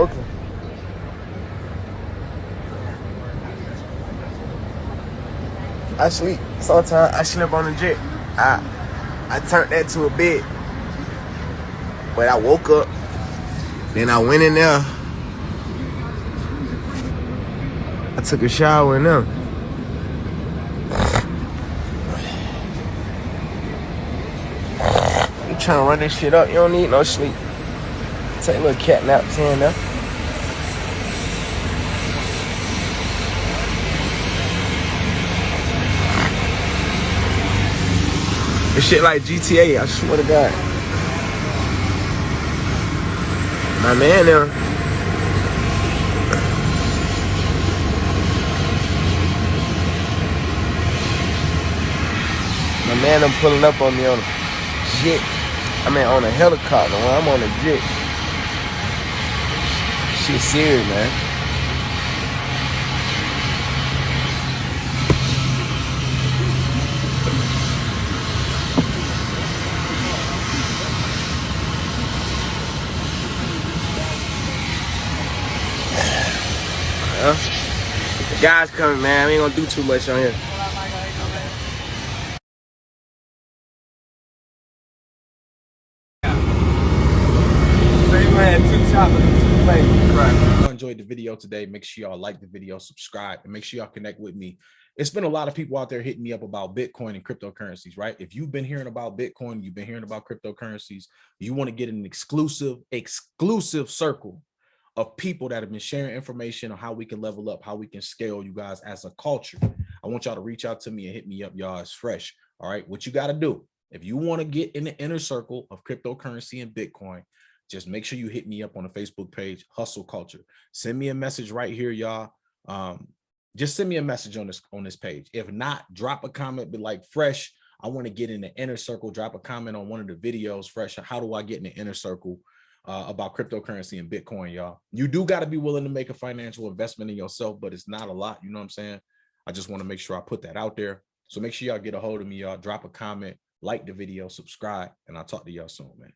smoking. I sleep. Sometimes I sleep on the jet. I turned that to a bed. But I woke up. Then I went in there. I took a shower in there. You trying to run this shit up? You don't need no sleep. Take little cat naps here and there. This shit like GTA, I swear to God. My man there. My man them pulling up on me on a jet. I mean on a helicopter when I'm on a jet. Shit serious, man. The guys coming, man. We ain't gonna do too much on here. If you enjoyed the video today, make sure y'all like the video, subscribe, and make sure y'all connect with me. It's been a lot of people out there hitting me up about Bitcoin and cryptocurrencies, right? If you've been hearing about Bitcoin, you've been hearing about cryptocurrencies, you want to get an exclusive circle of people that have been sharing information on how we can level up, how we can scale you guys as a culture. I want y'all to reach out to me and hit me up, y'all. It's fresh. All right. What you got to do if you want to get in the inner circle of cryptocurrency and Bitcoin, just make sure you hit me up on the Facebook page, Hustle Culture. Send me a message right here, y'all. Just send me a message on this page. If not, drop a comment, be like, Fresh, I want to get in the inner circle. Drop a comment on one of the videos, Fresh. How do I get in the inner circle about cryptocurrency and Bitcoin, y'all? You do got to be willing to make a financial investment in yourself, but it's not a lot. You know what I'm saying? I just want to make sure I put that out there. So make sure y'all get a hold of me, y'all. Drop a comment, like the video, subscribe, and I'll talk to y'all soon, man.